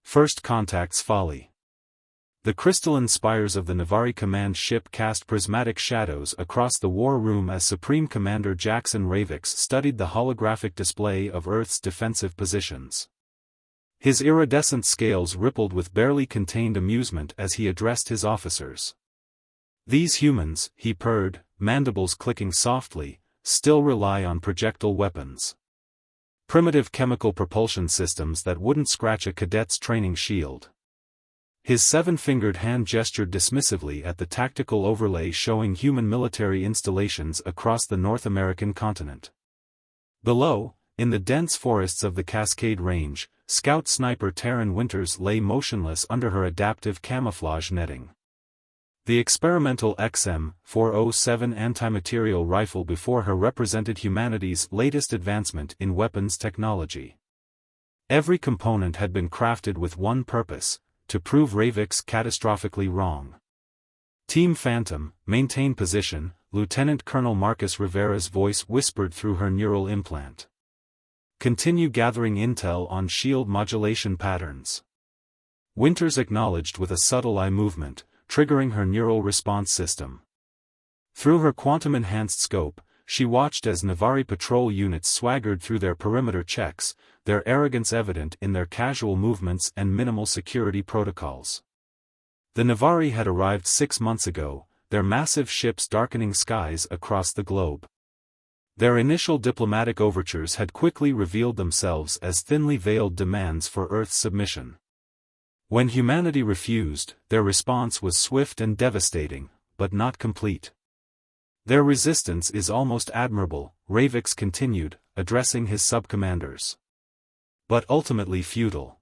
First Contact's folly. The crystalline spires of the Navari command ship cast prismatic shadows across the war room as Supreme Commander Jackson Ravix studied the holographic display of Earth's defensive positions. His iridescent scales rippled with barely contained amusement as he addressed his officers. "These humans," he purred, mandibles clicking softly, "still rely on projectile weapons. Primitive chemical propulsion systems that wouldn't scratch a cadet's training shield." His seven-fingered hand gestured dismissively at the tactical overlay showing human military installations across the North American continent. Below, in the dense forests of the Cascade Range, Scout Sniper Taryn Winters lay motionless under her adaptive camouflage netting. The experimental XM-407 anti-material rifle before her represented humanity's latest advancement in weapons technology. Every component had been crafted with one purpose: to prove Ravix catastrophically wrong. "Team Phantom, maintain position," Lieutenant Colonel Marcus Rivera's voice whispered through her neural implant. "Continue gathering intel on shield modulation patterns." Winters acknowledged with a subtle eye movement, triggering her neural response system. Through her quantum-enhanced scope, she watched as Navari patrol units swaggered through their perimeter checks, their arrogance evident in their casual movements and minimal security protocols. The Navari had arrived 6 months ago, their massive ships darkening skies across the globe. Their initial diplomatic overtures had quickly revealed themselves as thinly veiled demands for Earth's submission. When humanity refused, their response was swift and devastating, but not complete. "Their resistance is almost admirable," Ravix continued, addressing his subcommanders. "But ultimately futile.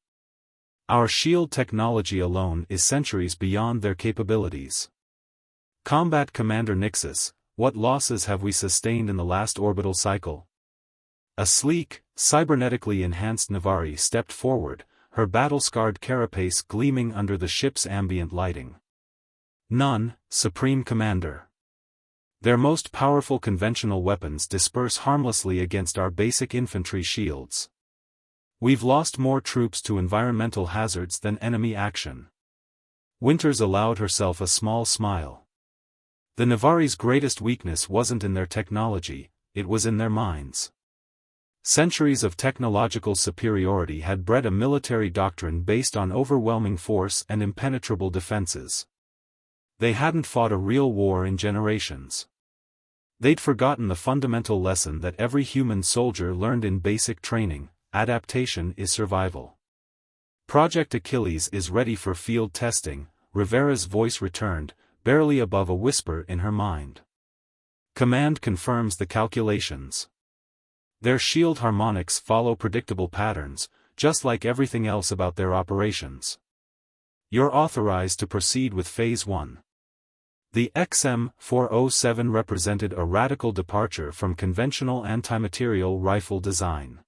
Our shield technology alone is centuries beyond their capabilities. Combat Commander Nixus, what losses have we sustained in the last orbital cycle?" A sleek, cybernetically enhanced Navari stepped forward, her battle-scarred carapace gleaming under the ship's ambient lighting. "None, Supreme Commander. Their most powerful conventional weapons disperse harmlessly against our basic infantry shields. We've lost more troops to environmental hazards than enemy action." Winters allowed herself a small smile. The Navari's greatest weakness wasn't in their technology, it was in their minds. Centuries of technological superiority had bred a military doctrine based on overwhelming force and impenetrable defenses. They hadn't fought a real war in generations. They'd forgotten the fundamental lesson that every human soldier learned in basic training: adaptation is survival. "Project Achilles is ready for field testing," Rivera's voice returned, barely above a whisper in her mind. "Command confirms the calculations. Their shield harmonics follow predictable patterns, just like everything else about their operations. You're authorized to proceed with Phase 1. The XM-407 represented a radical departure from conventional anti-material rifle design.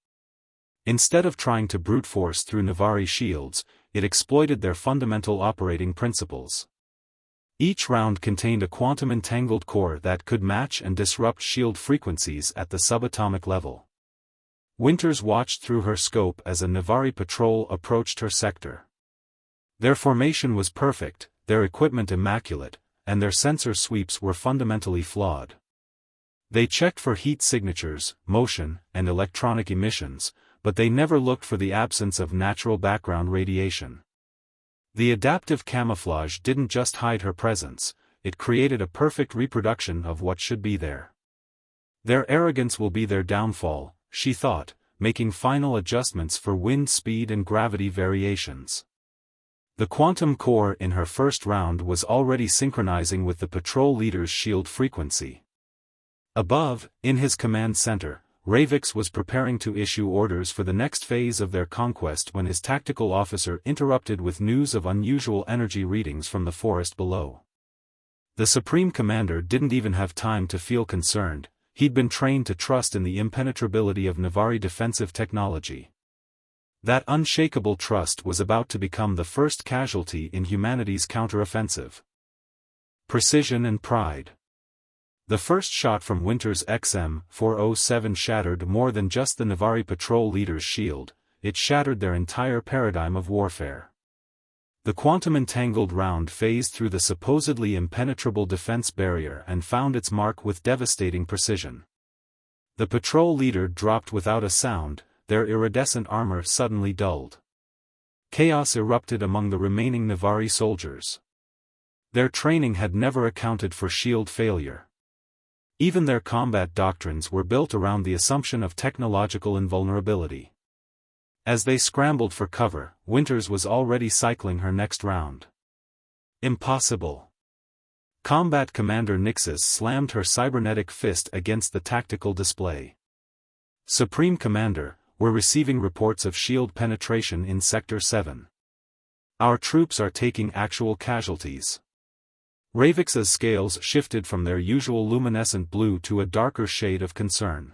Instead of trying to brute force through Navari shields, it exploited their fundamental operating principles. Each round contained a quantum-entangled core that could match and disrupt shield frequencies at the subatomic level. Winters watched through her scope as a Navari patrol approached her sector. Their formation was perfect, their equipment immaculate, and their sensor sweeps were fundamentally flawed. They checked for heat signatures, motion, and electronic emissions, but they never looked for the absence of natural background radiation. The adaptive camouflage didn't just hide her presence, it created a perfect reproduction of what should be there. Their arrogance will be their downfall, she thought, making final adjustments for wind speed and gravity variations. The quantum core in her first round was already synchronizing with the patrol leader's shield frequency. Above, in his command center, Ravix was preparing to issue orders for the next phase of their conquest when his tactical officer interrupted with news of unusual energy readings from the forest below. The Supreme Commander didn't even have time to feel concerned, he'd been trained to trust in the impenetrability of Navari defensive technology. That unshakable trust was about to become the first casualty in humanity's counteroffensive. Precision and pride. The first shot from Winters' XM-407 shattered more than just the Navari patrol leader's shield, it shattered their entire paradigm of warfare. The quantum-entangled round phased through the supposedly impenetrable defense barrier and found its mark with devastating precision. The patrol leader dropped without a sound, their iridescent armor suddenly dulled. Chaos erupted among the remaining Navari soldiers. Their training had never accounted for shield failure. Even their combat doctrines were built around the assumption of technological invulnerability. As they scrambled for cover, Winters was already cycling her next round. Impossible. Combat Commander Nixis slammed her cybernetic fist against the tactical display. Supreme Commander, we're receiving reports of shield penetration in Sector 7. Our troops are taking actual casualties. Ravix's scales shifted from their usual luminescent blue to a darker shade of concern.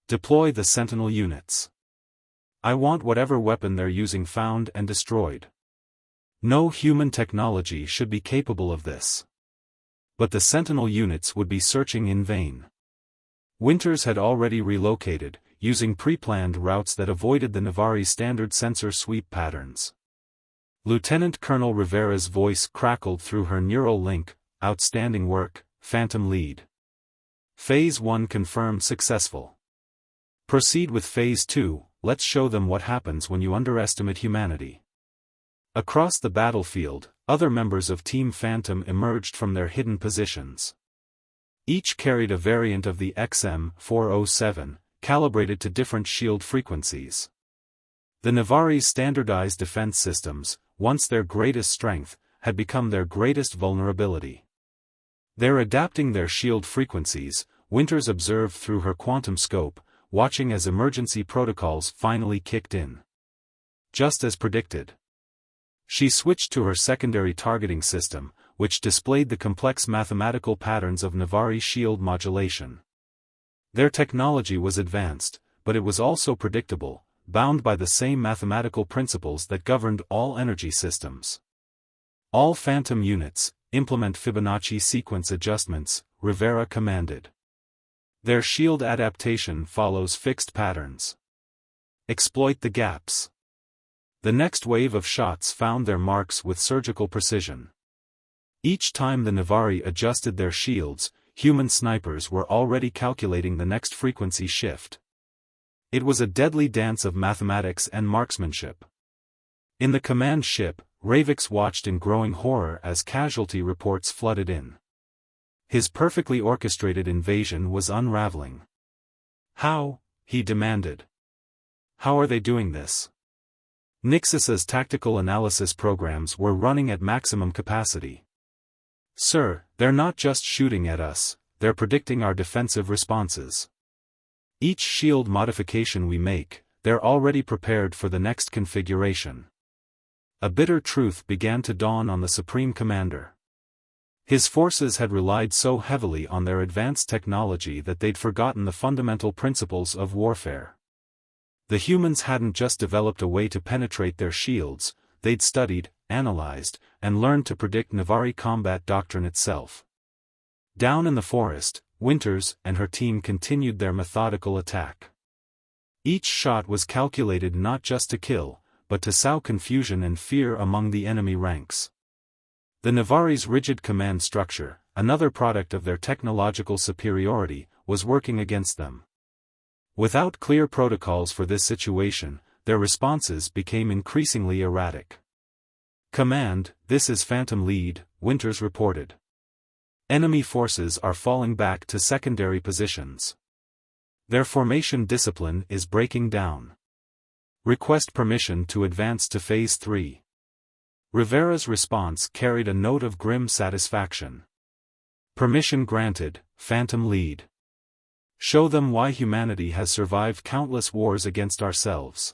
Deploy the Sentinel units. I want whatever weapon they're using found and destroyed. No human technology should be capable of this. But the Sentinel units would be searching in vain. Winters had already relocated, using pre-planned routes that avoided the Navari standard sensor sweep patterns. Lieutenant Colonel Rivera's voice crackled through her neural link, outstanding work, Phantom Lead. Phase 1 confirmed successful. Proceed with Phase 2, let's show them what happens when you underestimate humanity. Across the battlefield, other members of Team Phantom emerged from their hidden positions. Each carried a variant of the XM-407, calibrated to different shield frequencies. The Navari's standardized defense systems, once their greatest strength, had become their greatest vulnerability. They're adapting their shield frequencies, Winters observed through her quantum scope, watching as emergency protocols finally kicked in. Just as predicted. She switched to her secondary targeting system, which displayed the complex mathematical patterns of Navari shield modulation. Their technology was advanced, but it was also predictable, bound by the same mathematical principles that governed all energy systems. All Phantom units, implement Fibonacci sequence adjustments, Rivera commanded. Their shield adaptation follows fixed patterns. Exploit the gaps. The next wave of shots found their marks with surgical precision. Each time the Navari adjusted their shields, human snipers were already calculating the next frequency shift. It was a deadly dance of mathematics and marksmanship. In the command ship, Ravix watched in growing horror as casualty reports flooded in. His perfectly orchestrated invasion was unraveling. How? He demanded. How are they doing this? Nixis's tactical analysis programs were running at maximum capacity. Sir, they're not just shooting at us, they're predicting our defensive responses. Each shield modification we make, they're already prepared for the next configuration. A bitter truth began to dawn on the Supreme Commander. His forces had relied so heavily on their advanced technology that they'd forgotten the fundamental principles of warfare. The humans hadn't just developed a way to penetrate their shields, they'd studied, analyzed, and learned to predict Navari combat doctrine itself. Down in the forest, Winters and her team continued their methodical attack. Each shot was calculated not just to kill, but to sow confusion and fear among the enemy ranks. The Navari's rigid command structure, another product of their technological superiority, was working against them. Without clear protocols for this situation, their responses became increasingly erratic. Command, this is Phantom Lead, Winters reported. Enemy forces are falling back to secondary positions. Their formation discipline is breaking down. Request permission to advance to Phase 3. Rivera's response carried a note of grim satisfaction. Permission granted, Phantom Lead. Show them why humanity has survived countless wars against ourselves.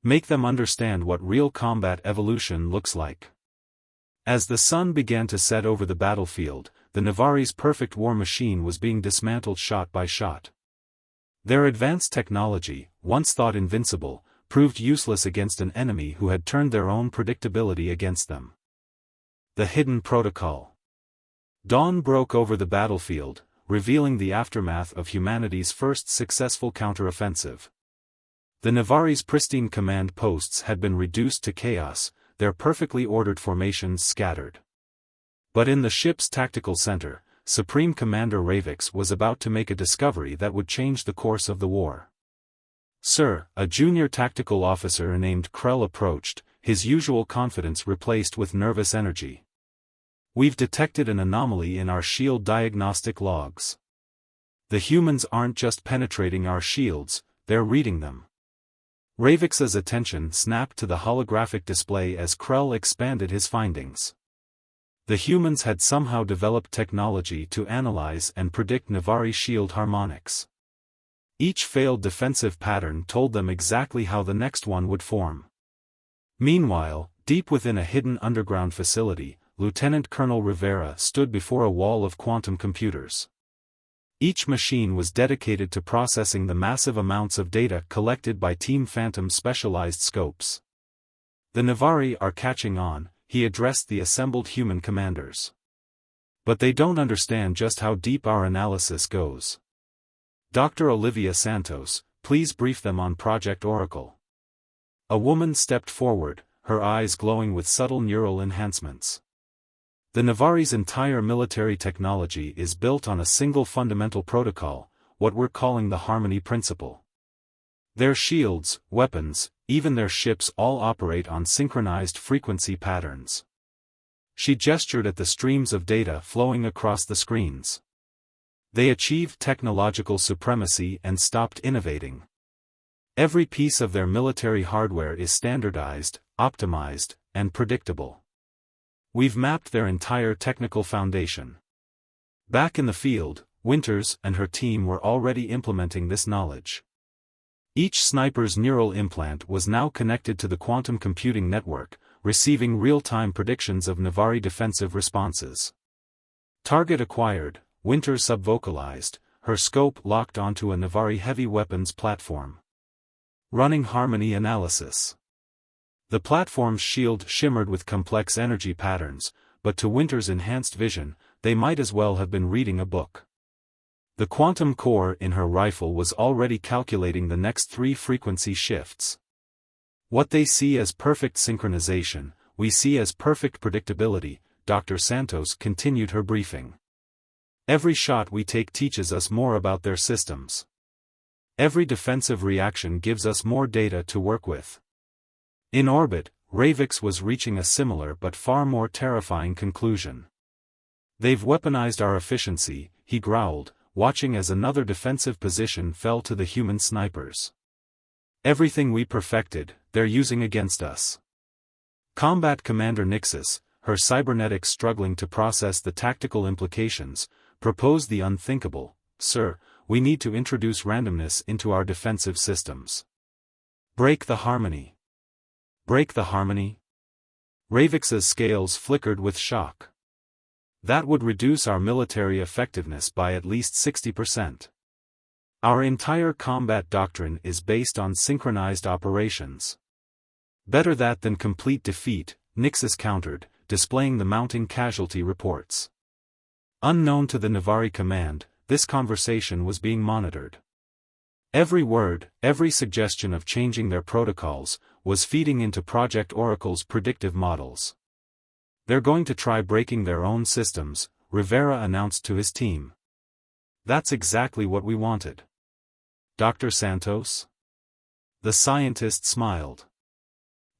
Make them understand what real combat evolution looks like. As the sun began to set over the battlefield, the Navari's perfect war machine was being dismantled shot by shot. Their advanced technology, once thought invincible, proved useless against an enemy who had turned their own predictability against them. The Hidden Protocol. Dawn broke over the battlefield, revealing the aftermath of humanity's first successful counteroffensive. The Navari's pristine command posts had been reduced to chaos, their perfectly ordered formations scattered. But in the ship's tactical center, Supreme Commander Ravix was about to make a discovery that would change the course of the war. "Sir," a junior tactical officer named Krell approached, his usual confidence replaced with nervous energy. "We've detected an anomaly in our shield diagnostic logs. The humans aren't just penetrating our shields, they're reading them." Ravix's attention snapped to the holographic display as Krell expanded his findings. The humans had somehow developed technology to analyze and predict Navari shield harmonics. Each failed defensive pattern told them exactly how the next one would form. Meanwhile, deep within a hidden underground facility, Lieutenant Colonel Rivera stood before a wall of quantum computers. Each machine was dedicated to processing the massive amounts of data collected by Team Phantom's specialized scopes. "The Navari are catching on," he addressed the assembled human commanders. "But they don't understand just how deep our analysis goes. Dr. Olivia Santos, please brief them on Project Oracle." A woman stepped forward, her eyes glowing with subtle neural enhancements. "The Navari's entire military technology is built on a single fundamental protocol, what we're calling the Harmony Principle. Their shields, weapons, even their ships all operate on synchronized frequency patterns." She gestured at the streams of data flowing across the screens. "They achieved technological supremacy and stopped innovating. Every piece of their military hardware is standardized, optimized, and predictable. We've mapped their entire technical foundation." Back in the field, Winters and her team were already implementing this knowledge. Each sniper's neural implant was now connected to the quantum computing network, receiving real-time predictions of Navari defensive responses. "Target acquired," Winters subvocalized, her scope locked onto a Navari heavy weapons platform. "Running Harmony analysis." The platform's shield shimmered with complex energy patterns, but to Winters' enhanced vision, they might as well have been reading a book. The quantum core in her rifle was already calculating the next 3 frequency shifts. "What they see as perfect synchronization, we see as perfect predictability," Dr. Santos continued her briefing. "Every shot we take teaches us more about their systems. Every defensive reaction gives us more data to work with." In orbit, Ravix was reaching a similar but far more terrifying conclusion. "They've weaponized our efficiency," he growled, watching as another defensive position fell to the human snipers. "Everything we perfected, they're using against us." Combat Commander Nixis, her cybernetics struggling to process the tactical implications, proposed the unthinkable. "Sir, we need to introduce randomness into our defensive systems. Break the harmony." "Break the harmony?" Ravix's scales flickered with shock. "That would reduce our military effectiveness by at least 60%. Our entire combat doctrine is based on synchronized operations." "Better that than complete defeat," Nixis countered, displaying the mounting casualty reports. Unknown to the Navari command, this conversation was being monitored. Every word, every suggestion of changing their protocols, was feeding into Project Oracle's predictive models. "They're going to try breaking their own systems," Rivera announced to his team. "That's exactly what we wanted." "Dr. Santos?" The scientist smiled.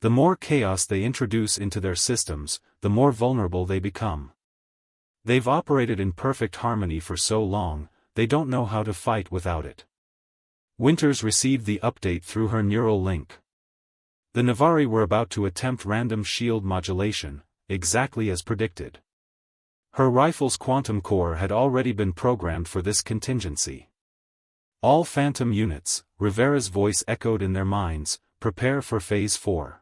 "The more chaos they introduce into their systems, the more vulnerable they become. They've operated in perfect harmony for so long, they don't know how to fight without it." Winters received the update through her neural link. The Navari were about to attempt random shield modulation, exactly as predicted. Her rifle's quantum core had already been programmed for this contingency. "All Phantom units," Rivera's voice echoed in their minds, "prepare for Phase 4.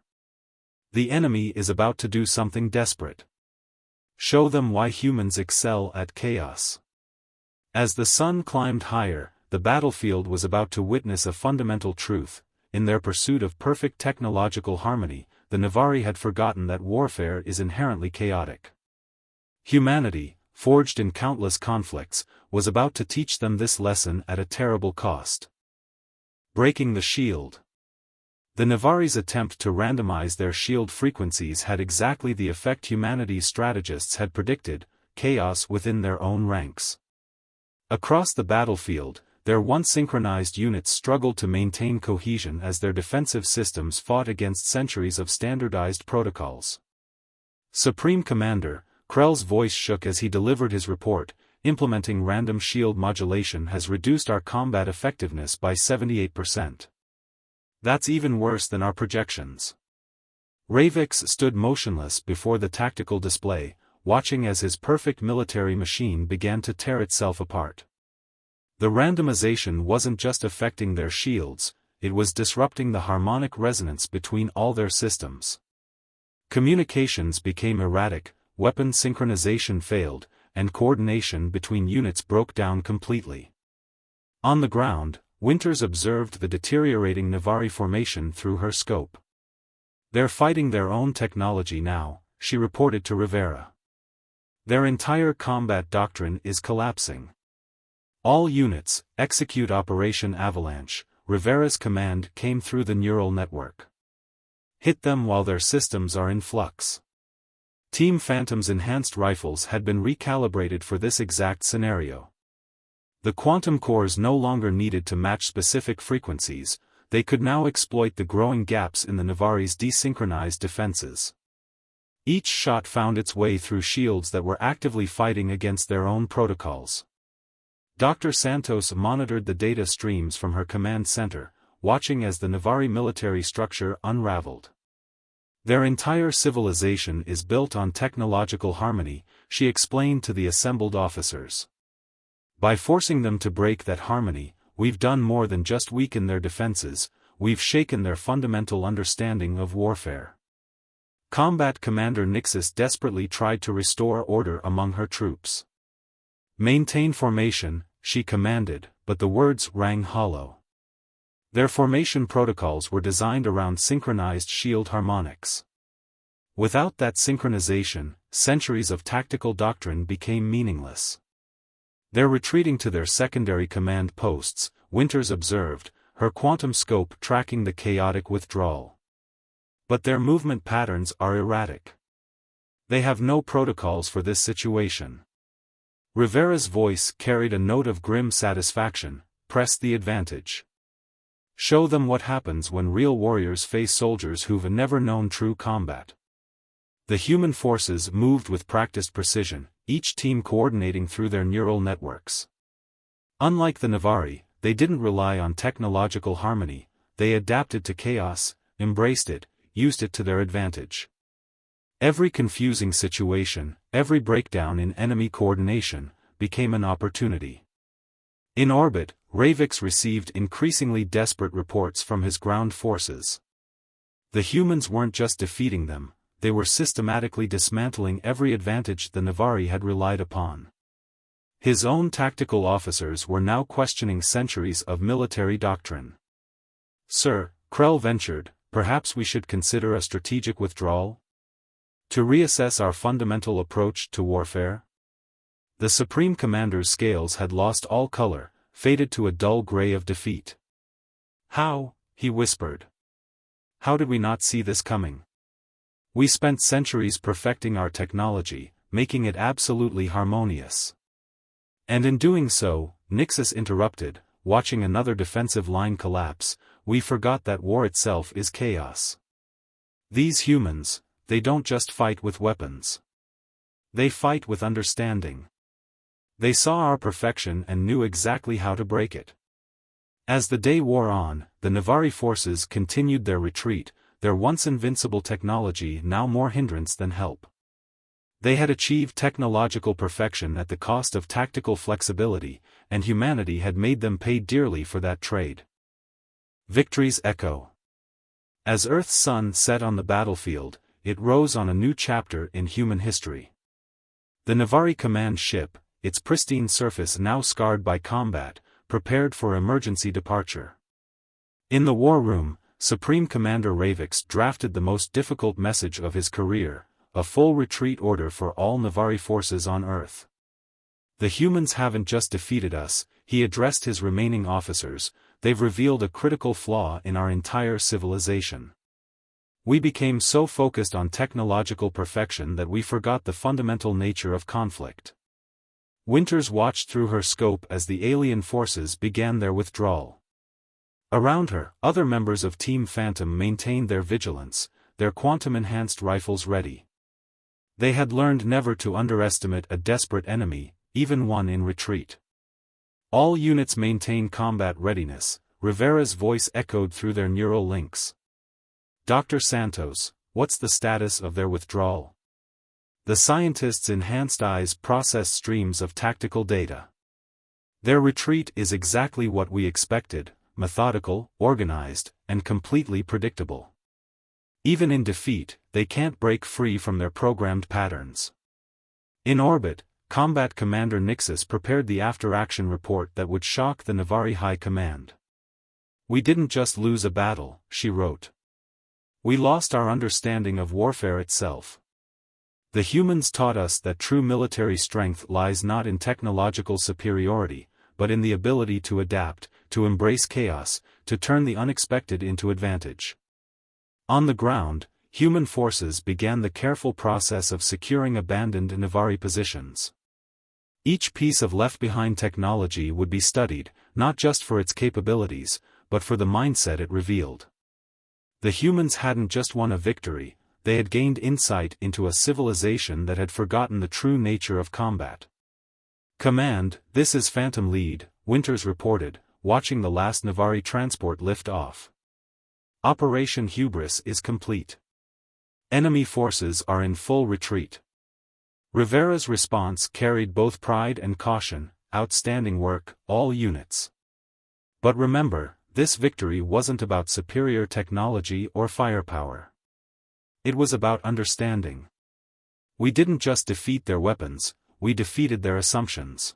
The enemy is about to do something desperate. Show them why humans excel at chaos." As the sun climbed higher, the battlefield was about to witness a fundamental truth. In their pursuit of perfect technological harmony, the Navari had forgotten that warfare is inherently chaotic. Humanity, forged in countless conflicts, was about to teach them this lesson at a terrible cost. Breaking the shield. The Navari's attempt to randomize their shield frequencies had exactly the effect humanity's strategists had predicted: chaos within their own ranks. Across the battlefield, their once synchronized units struggled to maintain cohesion as their defensive systems fought against centuries of standardized protocols. Supreme Commander, Krell's voice shook as he delivered his report. Implementing random shield modulation has reduced our combat effectiveness by 78%. That's even worse than our projections. Ravix stood motionless before the tactical display, watching as his perfect military machine began to tear itself apart. The randomization wasn't just affecting their shields, it was disrupting the harmonic resonance between all their systems. Communications became erratic, weapon synchronization failed, and coordination between units broke down completely. On the ground, Winters observed the deteriorating Navari formation through her scope. "They're fighting their own technology now," she reported to Rivera. "Their entire combat doctrine is collapsing. All units, execute Operation Avalanche." Rivera's command came through the neural network. "Hit them while their systems are in flux." Team Phantom's enhanced rifles had been recalibrated for this exact scenario. The quantum cores no longer needed to match specific frequencies, they could now exploit the growing gaps in the Navari's desynchronized defenses. Each shot found its way through shields that were actively fighting against their own protocols. Dr. Santos monitored the data streams from her command center, watching as the Navari military structure unraveled. "Their entire civilization is built on technological harmony," she explained to the assembled officers. "By forcing them to break that harmony, we've done more than just weaken their defenses, we've shaken their fundamental understanding of warfare." Combat Commander Nixis desperately tried to restore order among her troops. "Maintain formation," she commanded, but the words rang hollow. Their formation protocols were designed around synchronized shield harmonics. Without that synchronization, centuries of tactical doctrine became meaningless. "They're retreating to their secondary command posts," Winters observed, her quantum scope tracking the chaotic withdrawal. "But their movement patterns are erratic. They have no protocols for this situation." Rivera's voice carried a note of grim satisfaction. "Press the advantage. Show them what happens when real warriors face soldiers who've never known true combat." The human forces moved with practiced precision, each team coordinating through their neural networks. Unlike the Navari, they didn't rely on technological harmony, they adapted to chaos, embraced it, used it to their advantage. Every confusing situation, every breakdown in enemy coordination, became an opportunity. In orbit, Ravix received increasingly desperate reports from his ground forces. The humans weren't just defeating them, they were systematically dismantling every advantage the Navari had relied upon. His own tactical officers were now questioning centuries of military doctrine. "Sir," Krell ventured, "perhaps we should consider a strategic withdrawal? To reassess our fundamental approach to warfare?" The Supreme Commander's scales had lost all color, faded to a dull gray of defeat. "How?" he whispered. "How did we not see this coming? We spent centuries perfecting our technology, making it absolutely harmonious." And in doing so, Nixis interrupted, watching another defensive line collapse, "we forgot that war itself is chaos. These humans, they don't just fight with weapons. They fight with understanding. They saw our perfection and knew exactly how to break it." As the day wore on, the Navari forces continued their retreat, their once invincible technology now more hindrance than help. They had achieved technological perfection at the cost of tactical flexibility, and humanity had made them pay dearly for that trade. Victory's echo. As Earth's sun set on the battlefield, it rose on a new chapter in human history. The Navari command ship, its pristine surface now scarred by combat, prepared for emergency departure. In the war room, Supreme Commander Ravix drafted the most difficult message of his career, a full retreat order for all Navari forces on Earth. "The humans haven't just defeated us," he addressed his remaining officers, they've revealed a critical flaw in our entire civilization. We became so focused on technological perfection that we forgot the fundamental nature of conflict. Winters watched through her scope as the alien forces began their withdrawal. Around her, other members of Team Phantom maintained their vigilance, their quantum-enhanced rifles ready. They had learned never to underestimate a desperate enemy, even one in retreat. All units maintain combat readiness, Rivera's voice echoed through their neural links. Dr. Santos, what's the status of their withdrawal? The scientist's enhanced eyes process streams of tactical data. Their retreat is exactly what we expected, methodical, organized, and completely predictable. Even in defeat, they can't break free from their programmed patterns. In orbit, Combat Commander Nixus prepared the after-action report that would shock the Navari High Command. "We didn't just lose a battle," she wrote. "We lost our understanding of warfare itself. The humans taught us that true military strength lies not in technological superiority, but in the ability to adapt, to embrace chaos, to turn the unexpected into advantage." On the ground, human forces began the careful process of securing abandoned Navari positions. Each piece of left-behind technology would be studied, not just for its capabilities, but for the mindset it revealed. The humans hadn't just won a victory, they had gained insight into a civilization that had forgotten the true nature of combat. "Command, this is Phantom Lead," Winters reported, watching the last Navari transport lift off. "Operation Hubris is complete. Enemy forces are in full retreat." Rivera's response carried both pride and caution. "Outstanding work, all units. But remember, this victory wasn't about superior technology or firepower. It was about understanding. We didn't just defeat their weapons, we defeated their assumptions."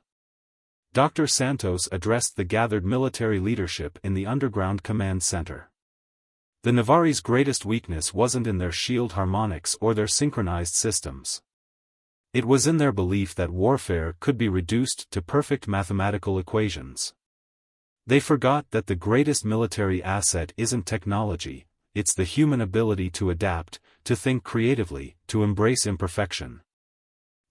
Dr. Santos addressed the gathered military leadership in the underground command center. The Navari's greatest weakness wasn't in their shield harmonics or their synchronized systems. It was in their belief that warfare could be reduced to perfect mathematical equations. They forgot that the greatest military asset isn't technology, it's the human ability to adapt, to think creatively, to embrace imperfection.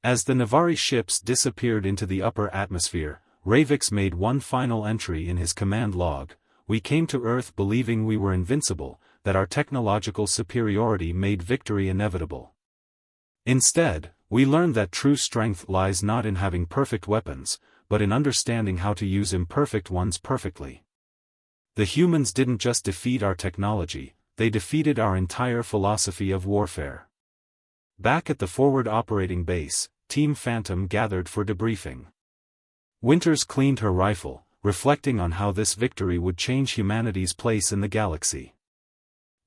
As the Navari ships disappeared into the upper atmosphere, Ravix made one final entry in his command log: "We came to Earth believing we were invincible, that our technological superiority made victory inevitable. Instead, we learned that true strength lies not in having perfect weapons, but in understanding how to use imperfect ones perfectly. The humans didn't just defeat our technology, they defeated our entire philosophy of warfare." Back at the forward operating base, Team Phantom gathered for debriefing. Winters cleaned her rifle, reflecting on how this victory would change humanity's place in the galaxy.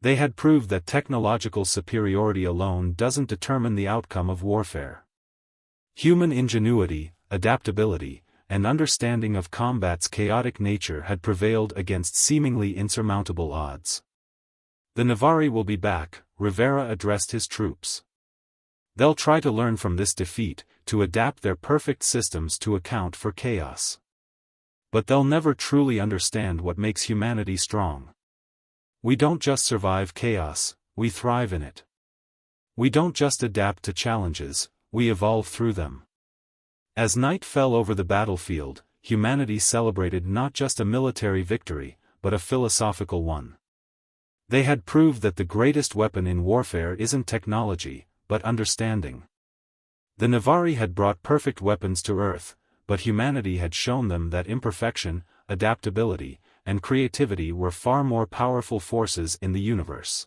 They had proved that technological superiority alone doesn't determine the outcome of warfare. Human ingenuity, adaptability, and understanding of combat's chaotic nature had prevailed against seemingly insurmountable odds. "The Navari will be back," Rivera addressed his troops. "They'll try to learn from this defeat, to adapt their perfect systems to account for chaos. But they'll never truly understand what makes humanity strong. We don't just survive chaos, we thrive in it. We don't just adapt to challenges, we evolve through them." As night fell over the battlefield, humanity celebrated not just a military victory, but a philosophical one. They had proved that the greatest weapon in warfare isn't technology, but understanding. The Navari had brought perfect weapons to Earth, but humanity had shown them that imperfection, adaptability, and creativity were far more powerful forces in the universe.